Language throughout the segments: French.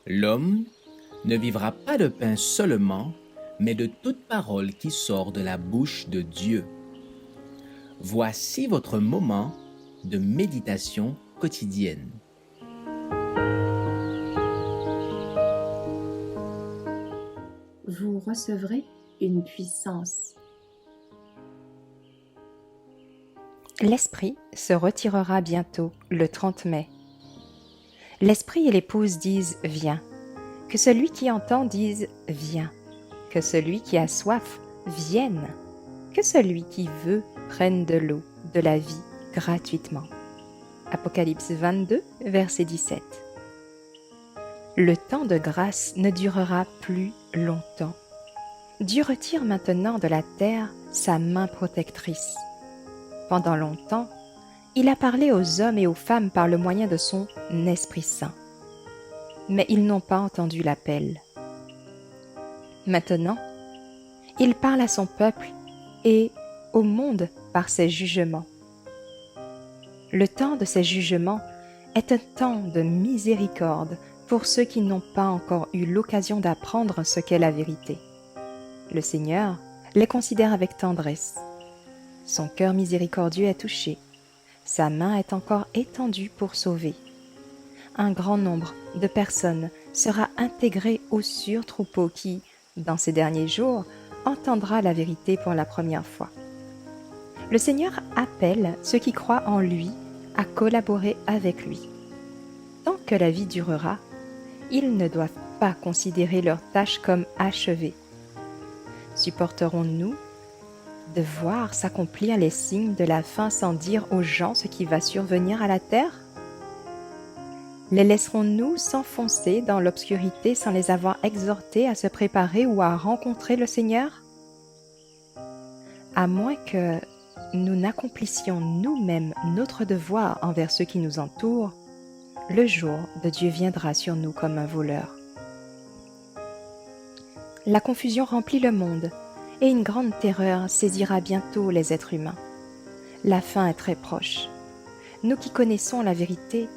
L'homme ne vivra pas de pain seulement, mais de toute parole qui sort de la bouche de Dieu. Voici votre moment de méditation quotidienne. Vous recevrez une puissance. L'esprit se retirera bientôt, le 30 mai. L'esprit et l'épouse disent « Viens ». Que celui qui entend dise « Viens ». Que celui qui a soif vienne. Que celui qui veut prenne de l'eau, de la vie, gratuitement. Apocalypse 22, verset 17. Le temps de grâce ne durera plus longtemps. Dieu retire maintenant de la terre sa main protectrice. Pendant longtemps, il a parlé aux hommes et aux femmes par le moyen de son Esprit Saint. Mais ils n'ont pas entendu l'appel. Maintenant, il parle à son peuple et au monde par ses jugements. Le temps de ces jugements est un temps de miséricorde pour ceux qui n'ont pas encore eu l'occasion d'apprendre ce qu'est la vérité. Le Seigneur les considère avec tendresse. Son cœur miséricordieux est touché. Sa main est encore étendue pour sauver. Un grand nombre de personnes sera intégré au sûr troupeau qui, dans ces derniers jours, entendra la vérité pour la première fois. Le Seigneur appelle ceux qui croient en lui à collaborer avec lui. Tant que la vie durera, ils ne doivent pas considérer leur tâche comme achevée. Supporterons-nous de voir s'accomplir les signes de la fin sans dire aux gens ce qui va survenir à la terre? Les laisserons-nous s'enfoncer dans l'obscurité sans les avoir exhortés à se préparer ou à rencontrer le Seigneur? À moins que nous n'accomplissions nous-mêmes notre devoir envers ceux qui nous entourent, le jour de Dieu viendra sur nous comme un voleur. La confusion remplit le monde et une grande terreur saisira bientôt les êtres humains. La fin est très proche. Nous qui connaissons la vérité,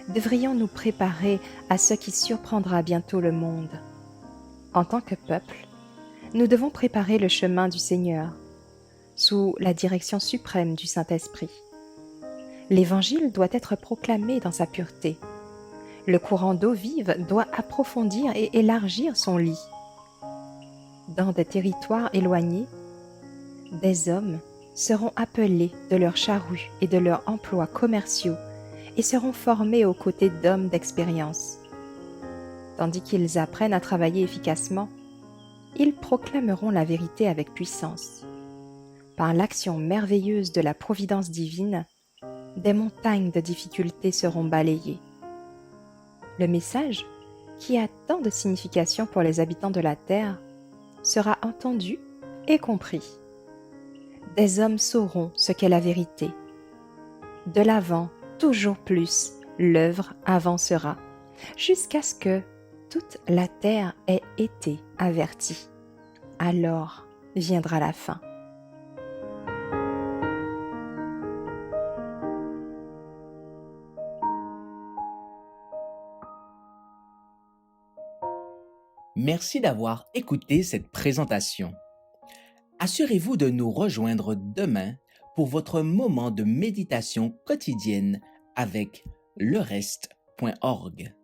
devrions nous préparer à ce qui surprendra bientôt le monde. En tant que peuple, nous devons préparer le chemin du Seigneur, sous la direction suprême du Saint-Esprit. L'Évangile doit être proclamé dans sa pureté. Le courant d'eau vive doit approfondir et élargir son lit. Dans des territoires éloignés, des hommes seront appelés de leurs charrues et de leurs emplois commerciaux et seront formés aux côtés d'hommes d'expérience. Tandis qu'ils apprennent à travailler efficacement, ils proclameront la vérité avec puissance. Par l'action merveilleuse de la providence divine, des montagnes de difficultés seront balayées. Le message, qui a tant de signification pour les habitants de la terre, sera entendu et compris. Des hommes sauront ce qu'est la vérité. De l'avant, toujours plus, l'œuvre avancera, jusqu'à ce que toute la terre ait été avertie. Alors viendra la fin. Merci d'avoir écouté cette présentation. Assurez-vous de nous rejoindre demain pour votre moment de méditation quotidienne avec lereste.org.